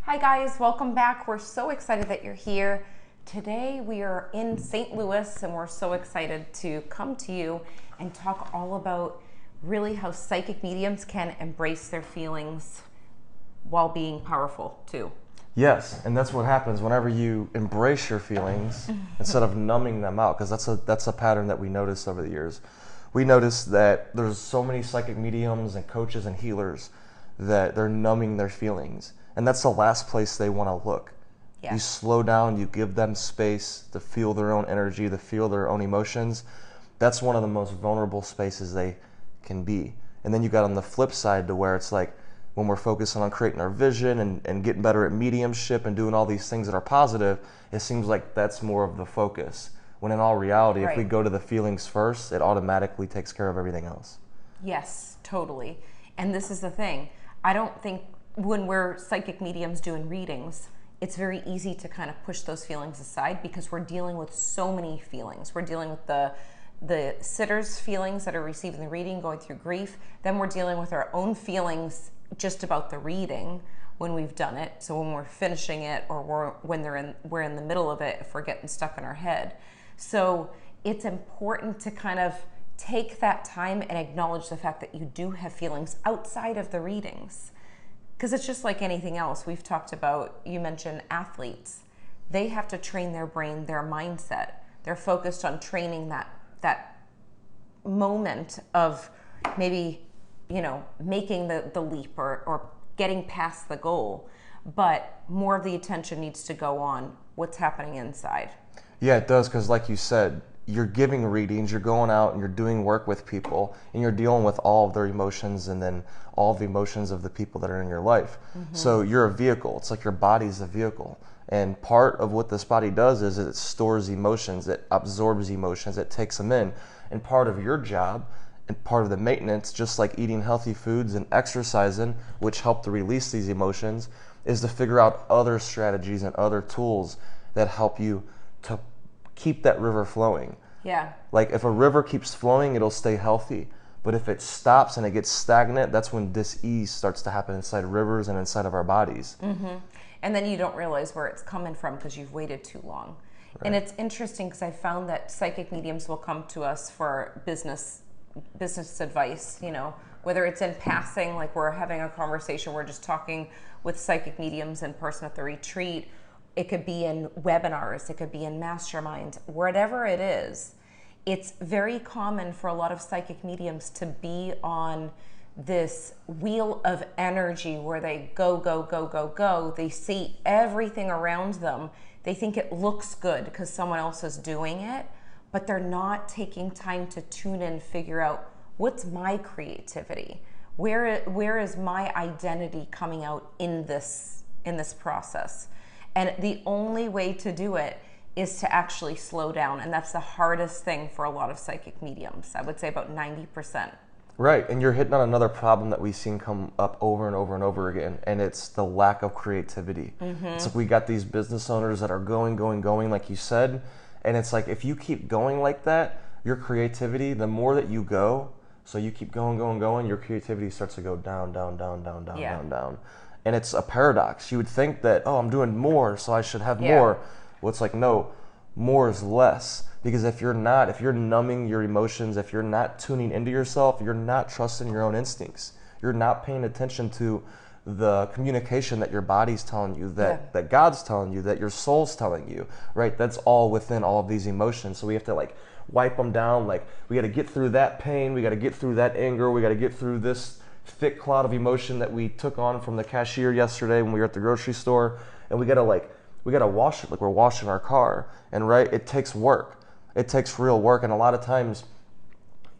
Hi guys, welcome back. We're so excited that you're here. Today we are in St. Louis and we're so excited to come to you and talk all about really how psychic mediums can embrace their feelings while being powerful too. Yes, and that's what happens whenever you embrace your feelings instead of numbing them out, because that's a pattern that we noticed over the years. We noticed that there's so many psychic mediums and coaches and healers that they're numbing their feelings, and that's the last place they want to look. Yeah. You slow down, you give them space to feel their own energy, to feel their own emotions. That's one of the most vulnerable spaces they can be. And then you got on the flip side to where it's like, when we're focusing on creating our vision and getting better at mediumship and doing all these things that are positive, it seems like that's more of the focus. When in all reality, if we go to the feelings first, it automatically takes care of everything else. Yes, totally. And this is the thing. I don't think when we're psychic mediums doing readings, it's very easy to kind of push those feelings aside because we're dealing with so many feelings. We're dealing with the sitter's feelings that are receiving the reading, going through grief. Then we're dealing with our own feelings just about the reading when we've done it. So when we're finishing it, or we're in the middle of it, if we're getting stuck in our head. So it's important to kind of take that time and acknowledge the fact that you do have feelings outside of the readings. Because it's just like anything else. We've talked about, you mentioned athletes. They have to train their brain, their mindset. They're focused on training that moment of maybe, making the leap or getting past the goal. But more of the attention needs to go on what's happening inside. Yeah, it does, because like you said, you're giving readings, you're going out and you're doing work with people, and you're dealing with all of their emotions and then all of the emotions of the people that are in your life. Mm-hmm. So you're a vehicle. It's like your body's a vehicle. And part of what this body does is it stores emotions, it absorbs emotions, it takes them in. And part of your job and part of the maintenance, just like eating healthy foods and exercising, which help to release these emotions, is to figure out other strategies and other tools that help you to keep that river flowing. Yeah. Like if a river keeps flowing, it'll stay healthy. But if it stops and it gets stagnant, that's when dis-ease starts to happen inside rivers and inside of our bodies. Mm-hmm. And then you don't realize where it's coming from because you've waited too long. Right. And it's interesting because I found that psychic mediums will come to us for business advice, whether it's in passing, like we're having a conversation, we're just talking with psychic mediums in person at the retreat. It could be in webinars, it could be in masterminds, whatever it is. It's very common for a lot of psychic mediums to be on this wheel of energy where they go, go, go, go, go. They see everything around them. They think it looks good because someone else is doing it, but they're not taking time to tune in, figure out what's my creativity? Where is my identity coming out in this process? And the only way to do it is to actually slow down. And that's the hardest thing for a lot of psychic mediums. I would say about 90%. Right, and you're hitting on another problem that we've seen come up over and over and over again, and it's the lack of creativity. Mm-hmm. It's like we got these business owners that are going, like you said, and it's like if you keep going like that, your creativity, the more that you go, so you keep going, your creativity starts to go down, down. And it's a paradox. You would think that, I'm doing more, so I should have more. Well, it's like, no, more is less. Because if you're numbing your emotions, if you're not tuning into yourself, you're not trusting your own instincts. You're not paying attention to the communication that your body's telling you, that God's telling you, that your soul's telling you, right? That's all within all of these emotions. So we have to wipe them down. We got to get through that pain. We got to get through that anger. We got to get through this thick cloud of emotion that we took on from the cashier yesterday when we were at the grocery store, and we gotta wash it like we're washing our car. And right, it takes work. It takes real work, and a lot of times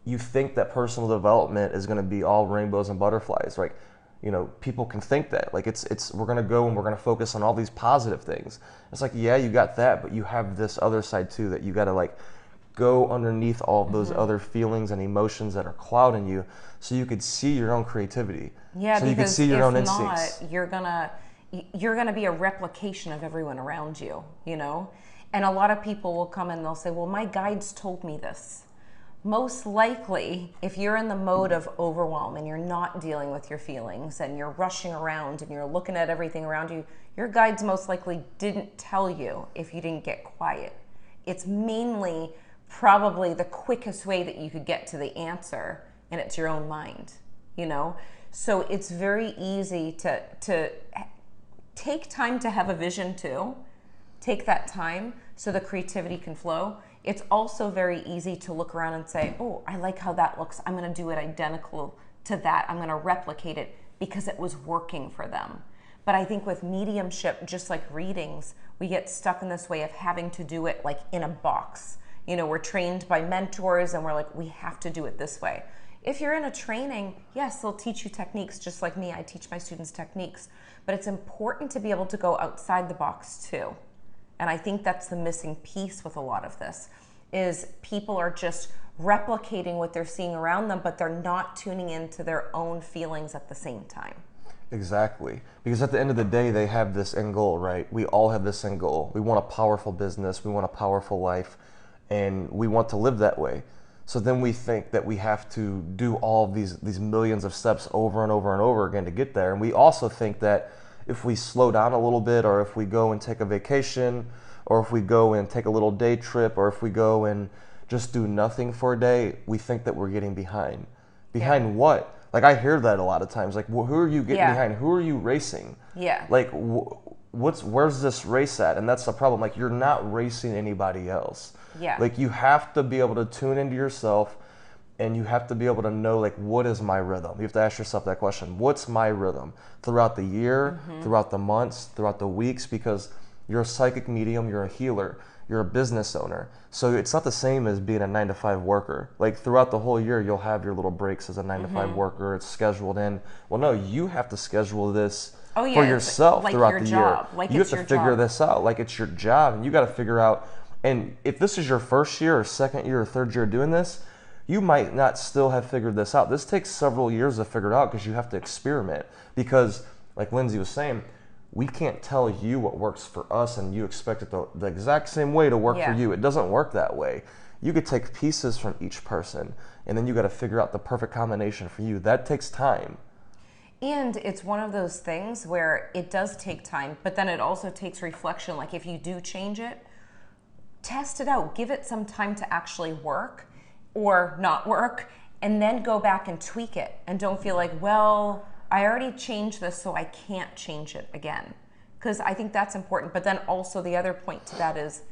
you think that personal development is going to be all rainbows and butterflies. People can think that we're going to go and we're going to focus on all these positive things. It's like, yeah, you got that, but you have this other side too that you got to go underneath all of those other feelings and emotions that are clouding you, so you could see your own creativity. Yeah, so you could see your own instincts. You're gonna be a replication of everyone around you, And a lot of people will come and they'll say, well, my guides told me this. most likely, if you're in the mode of overwhelm and you're not dealing with your feelings and you're rushing around and you're looking at everything around you, your guides most likely didn't tell you if you didn't get quiet. It's mainly probably the quickest way that you could get to the answer, and it's your own mind, you know? So it's very easy to take time to have a vision too. Take that time so the creativity can flow. It's also very easy to look around and say, oh, I like how that looks. I'm going to do it identical to that. I'm going to replicate it because it was working for them. But I think with mediumship, just like readings, we get stuck in this way of having to do it like in a box. You know, we're trained by mentors and we're like, we have to do it this way. If you're in a training, yes, they'll teach you techniques just like me. I teach my students techniques. But it's important to be able to go outside the box too. And I think that's the missing piece with a lot of this, is people are just replicating what they're seeing around them, but they're not tuning into their own feelings at the same time. Exactly. Because at the end of the day, they have this end goal, right? We all have this end goal. We want a powerful business. We want a powerful life. And we want to live that way. So then we think that we have to do all of these millions of steps over and over and over again to get there. And we also think that if we slow down a little bit, or if we go and take a vacation, or if we go and take a little day trip, or if we go and just do nothing for a day, we think that we're getting behind. Behind what? Like, I hear that a lot of times. Like, who are you getting behind? Who are you racing? Yeah. Like, where's this race at? And that's the problem. Like, you're not racing anybody else. Yeah. Like, you have to be able to tune into yourself, and you have to be able to know, like, what is my rhythm? You have to ask yourself that question. What's my rhythm throughout the year, throughout the months, throughout the weeks? Because you're a psychic medium, you're a healer, you're a business owner. So it's not the same as being a 9-to-5 worker. Like, throughout the whole year, you'll have your little breaks as a 9-to-5 worker. It's scheduled in. Well, no, you have to schedule this for yourself like throughout your the job. year. Like you it's have to your figure job. this out. Like, it's your job, and you got to figure out. And if this is your first year or second year or third year doing this, you might not still have figured this out. This takes several years to figure it out because you have to experiment. Because, like Lindsay was saying, we can't tell you what works for us and you expect it the exact same way to work for you. It doesn't work that way. You could take pieces from each person, and then you got to figure out the perfect combination for you. That takes time. And it's one of those things where it does take time, but then it also takes reflection. Like, if you do change it, test it out. Give it some time to actually work or not work, and then go back and tweak it. And don't feel like, well, I already changed this, so I can't change it again. Because I think that's important. But then also the other point to that is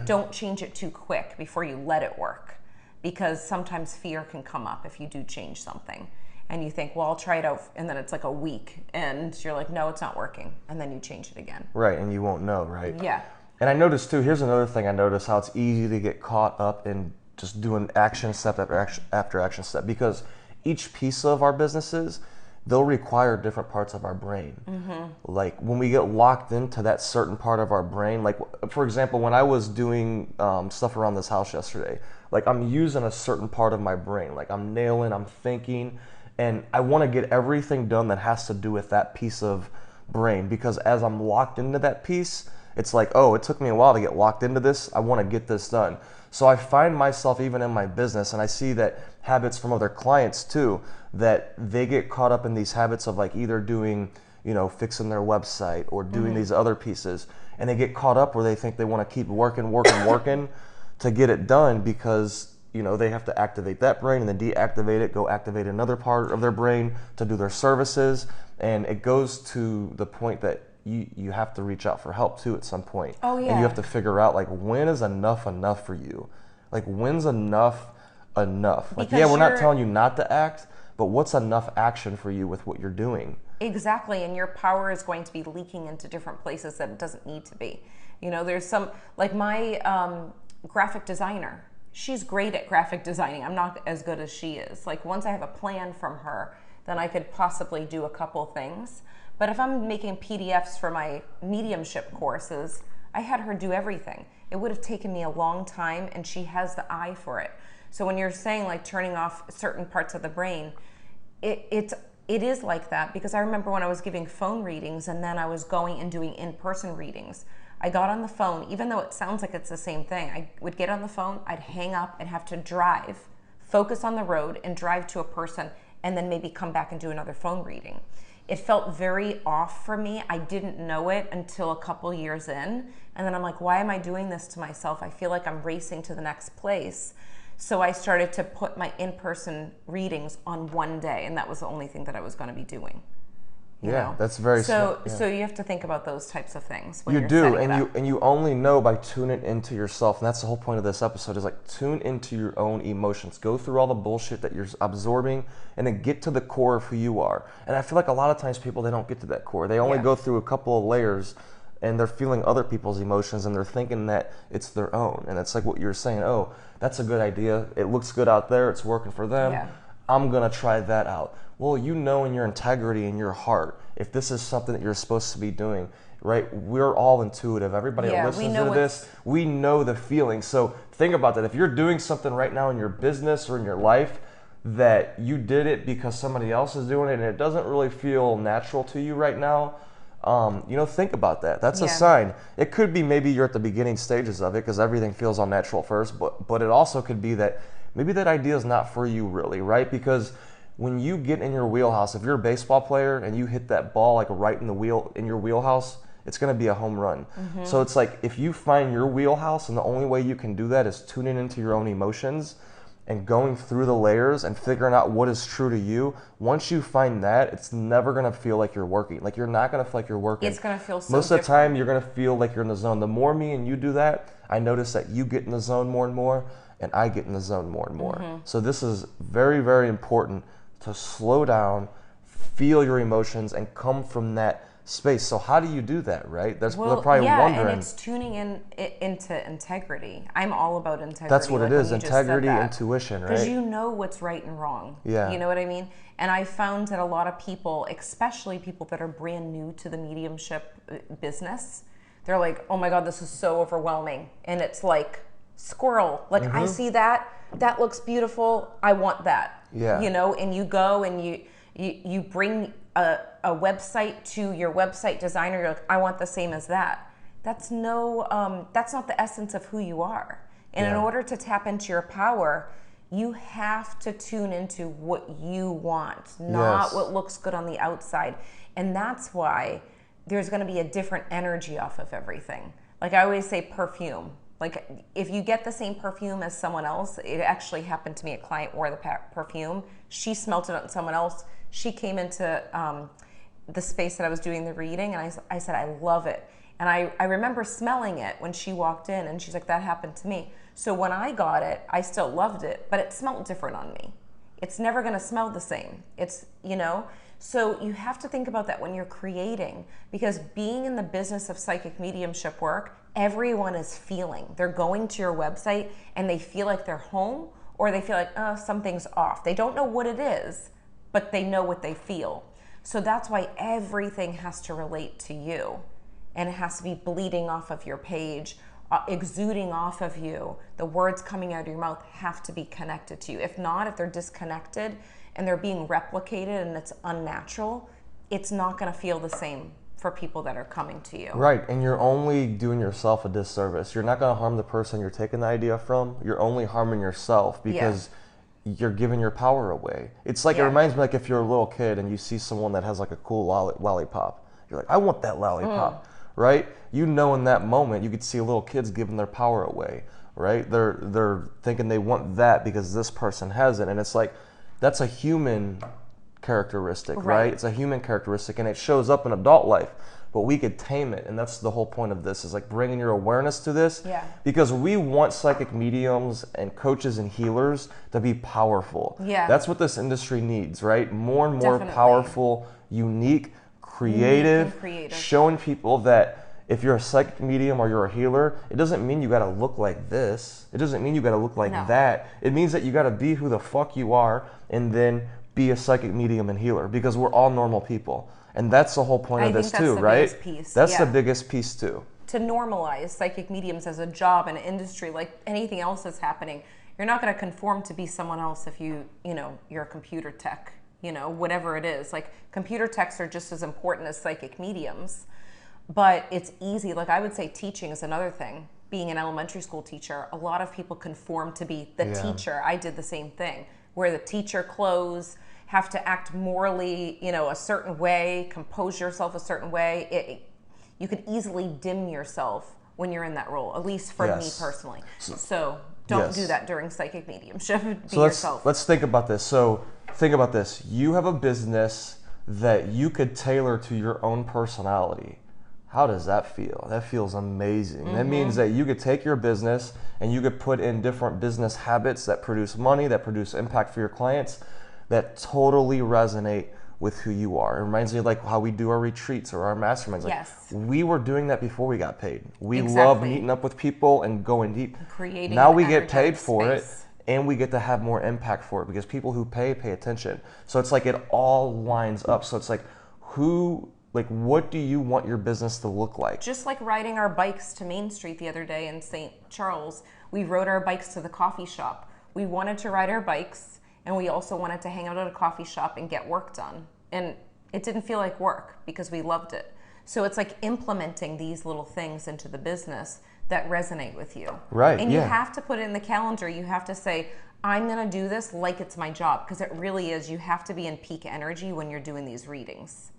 don't change it too quick before you let it work. Because sometimes fear can come up if you do change something. And you think, well, I'll try it out. And then it's like a week. And you're like, no, it's not working. And then you change it again. Right, and you won't know, right? Yeah. And I noticed too, here's another thing I noticed, how it's easy to get caught up in just doing action step after action step. Because each piece of our businesses, they'll require different parts of our brain. Like, when we get locked into that certain part of our brain, like, for example, when I was doing stuff around this house yesterday, like, I'm using a certain part of my brain. Like, I'm nailing, I'm thinking, and I want to get everything done that has to do with that piece of brain. Because as I'm locked into that piece, it's like, oh, it took me a while to get locked into this. I want to get this done. So I find myself even in my business, and I see that habits from other clients too, that they get caught up in these habits of like either doing, you know, fixing their website or doing these other pieces. And they get caught up where they think they want to keep working to get it done, because, you know, they have to activate that brain and then deactivate it, go activate another part of their brain to do their services. And it goes to the point that you have to reach out for help too at some point. Oh, yeah. And you have to figure out, like, when is enough for you? Like, when's enough? Like, Because yeah, we're not telling you not to act, but what's enough action for you with what you're doing? Exactly, and your power is going to be leaking into different places that it doesn't need to be. You know, there's some, like my graphic designer, she's great at graphic designing. I'm not as good as she is. Like, once I have a plan from her, then I could possibly do a couple things. But if I'm making PDFs for my mediumship courses, I had her do everything. It would have taken me a long time, and she has the eye for it. So when you're saying like turning off certain parts of the brain, it is like that, because I remember when I was giving phone readings and then I was going and doing in-person readings. I got on the phone, even though it sounds like it's the same thing, I would get on the phone, I'd hang up and have to drive focus on the road and drive to a person and then maybe come back and do another phone reading. It felt very off for me. I didn't know it until a couple years in. And then I'm like, why am I doing this to myself? I feel like I'm racing to the next place. So I started to put my in-person readings on one day, and that was the only thing that I was going to be doing. You know? That's very so. smart. Yeah. So you have to think about those types of things when You you're do, setting it up. and you only know by tuning into yourself, and that's the whole point of this episode, is like tune into your own emotions. Go through all the bullshit that you're absorbing, and then get to the core of who you are. And I feel like a lot of times people, they don't get to that core. They only go through a couple of layers, and they're feeling other people's emotions, and they're thinking that it's their own. And it's like what you're saying, oh, that's a good idea. It looks good out there. It's working for them. Yeah. I'm going to try that out. Well, you know in your integrity, in your heart, if this is something that you're supposed to be doing, right? We're all intuitive. Everybody that listens to this, we know the feeling. So think about that. If you're doing something right now in your business or in your life that you did it because somebody else is doing it and it doesn't really feel natural to you right now, think about that. That's a sign. It could be maybe you're at the beginning stages of it because everything feels unnatural first, but it also could be that maybe that idea is not for you really, right? Because when you get in your wheelhouse, if you're a baseball player and you hit that ball like right in your wheelhouse, it's going to be a home run. Mm-hmm. So it's like if you find your wheelhouse, and the only way you can do that is tuning into your own emotions and going through the layers and figuring out what is true to you. Once you find that, it's never going to feel like you're working. Like you're not going to feel like you're working. It's going to feel so Most of the time, you're going to feel like you're in the zone. The more me and you do that, I notice that you get in the zone more and more, and I get in the zone more and more. Mm-hmm. So this is very, very important to slow down, feel your emotions, and come from that space. So how do you do that, right? They're probably wondering. And it's tuning into integrity. I'm all about integrity. That's what it is, integrity, intuition, right? Because you know what's right and wrong. Yeah. You know what I mean? And I found that a lot of people, especially people that are brand new to the mediumship business, they're like, oh my God, this is so overwhelming. And it's like, squirrel. Like, I see that. That looks beautiful. I want that. Yeah. And you go and you bring a website to your website designer. You're like, I want the same as that. That's not the essence of who you are. And in order to tap into your power, you have to tune into what you want, not what looks good on the outside. And that's why there's going to be a different energy off of everything. Like I always say, perfume. Like if you get the same perfume as someone else, it actually happened to me. A client wore the perfume. She smelt it on someone else. She came into the space that I was doing the reading, and I said, I love it. And I remember smelling it when she walked in, and she's like, that happened to me. So when I got it, I still loved it, but it smelled different on me. It's never going to smell the same. So you have to think about that when you're creating, because being in the business of psychic mediumship work, everyone is feeling. They're going to your website and they feel like they're home, or they feel like, oh, something's off. They don't know what it is, but they know what they feel. So that's why everything has to relate to you, and it has to be bleeding off of your page, exuding off of you. The words coming out of your mouth have to be connected to you. If not, if they're disconnected and they're being replicated and it's unnatural, it's not going to feel the same for people that are coming to you. Right, and you're only doing yourself a disservice. You're not going to harm the person you're taking the idea from. You're only harming yourself because you're giving your power away. It's like, it reminds me like if you're a little kid and you see someone that has like a cool lollipop. You're like, I want that lollipop, right? You know in that moment, you could see little kids giving their power away, right? They're thinking they want that because this person has it. And it's like, that's a human characteristic, right? It's a human characteristic, and it shows up in adult life, but we could tame it. And that's the whole point of this, is like bringing your awareness to this, because we want psychic mediums and coaches and healers to be powerful. That's what this industry needs, right? More and more powerful, unique, creative, showing people that if you're a psychic medium or you're a healer, it doesn't mean you got to look like this. It doesn't mean you got to look like that. It means that you got to be who the fuck you are, and then be a psychic medium and healer, because we're all normal people. And that's the whole point of this too, right? That's the biggest piece too. To normalize psychic mediums as a job and an industry like anything else that's happening. You're not going to conform to be someone else if you're a computer tech, whatever it is. Like computer techs are just as important as psychic mediums. But it's easy. Like I would say teaching is another thing. being an elementary school teacher, a lot of people conform to be the Yeah. teacher. I did the same thing, where the teacher clothes have to act morally, a certain way, compose yourself a certain way. You could easily dim yourself when you're in that role, at least for me Yes. personally. So don't Yes. do that during psychic mediumship. Be So yourself. let's think about this. So think about this. You have a business that you could tailor to your own personality. How does that feel? That feels amazing. That means that you could take your business and you could put in different business habits that produce money, that produce impact for your clients, that totally resonate with who you are. It reminds me of like how we do our retreats or our masterminds. Like, Yes. we were doing that before we got paid. We Exactly. love meeting up with people and going deep. Creating now an we get energetic paid for it, space. and we get to have more impact for it because people who pay attention. So it's like it all lines up. So it's like what do you want your business to look like? Just like riding our bikes to Main Street the other day in St. Charles, we rode our bikes to the coffee shop. We wanted to ride our bikes, and we also wanted to hang out at a coffee shop and get work done. And it didn't feel like work because we loved it. So it's like implementing these little things into the business that resonate with you. Right, And you yeah. have to put it in the calendar. You have to say, I'm going to do this like it's my job, because it really is. You have to be in peak energy when you're doing these readings.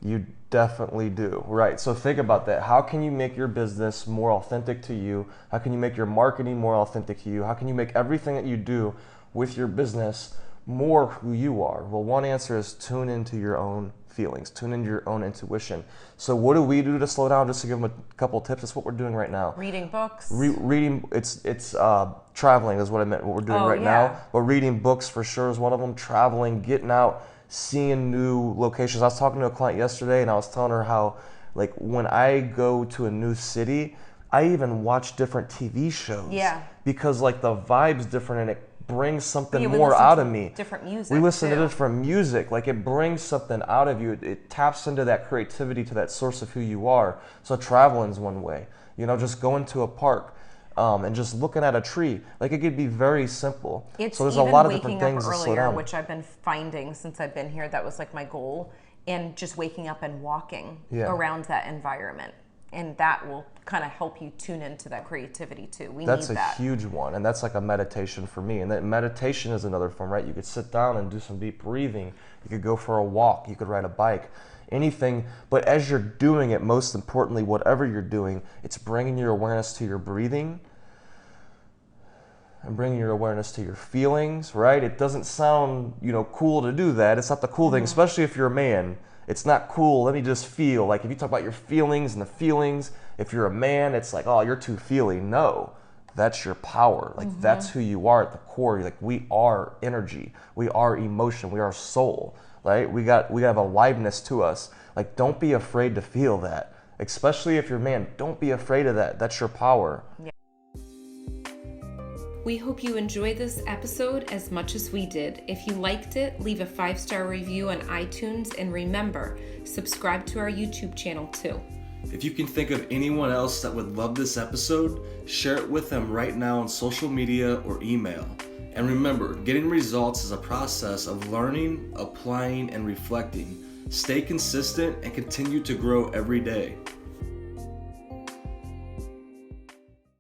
You definitely do. Right. So think about that. How can you make your business more authentic to you? How can you make your marketing more authentic to you? How can you make everything that you do with your business more who you are? Well, one answer is tune into your own feelings, tune into your own intuition. So what do we do to slow down? Just to give them a couple tips, that's what we're doing right now. Reading books. Reading, it's traveling is what I meant, what we're doing right now. But reading books for sure is one of them. Traveling, getting out, seeing new locations. I was talking to a client yesterday and I was telling her how, like, when I go to a new city, I even watch different TV shows. Yeah. Because like the vibe's different and it brings something Yeah, we more listen out to of me. different music, We listen too. to different music. Like it brings something out of you. It taps into that creativity, to that source of who you are. So traveling's one way. Just going to a park. And just looking at a tree, like it could be very simple. It's so there's a even lot of waking different things up to slow earlier, down. which I've been finding since I've been here. That was like my goal, and just waking up and walking around that environment, and that will kind of help you tune into that creativity too. That's need that. a huge one, and that's like a meditation for me. And that meditation is another form, right? You could sit down and do some deep breathing. You could go for a walk. You could ride a bike. Anything, but as you're doing it, most importantly, whatever you're doing, it's bringing your awareness to your breathing and bringing your awareness to your feelings, right? It doesn't sound, cool to do that. It's not the cool thing, especially if you're a man. It's not cool. Let me just feel. Like if you talk about your feelings and the feelings, if you're a man, it's like, oh, you're too feely. No, that's your power. Like that's who you are at the core. You're like, we are energy. We are emotion. We are soul, right? We have aliveness to us. Like, don't be afraid to feel that. Especially if you're a man, don't be afraid of that. That's your power. Yeah. We hope you enjoyed this episode as much as we did. If you liked it, leave a 5-star review on iTunes, and remember, subscribe to our YouTube channel too. If you can think of anyone else that would love this episode, share it with them right now on social media or email. And remember, getting results is a process of learning, applying, and reflecting. Stay consistent and continue to grow every day.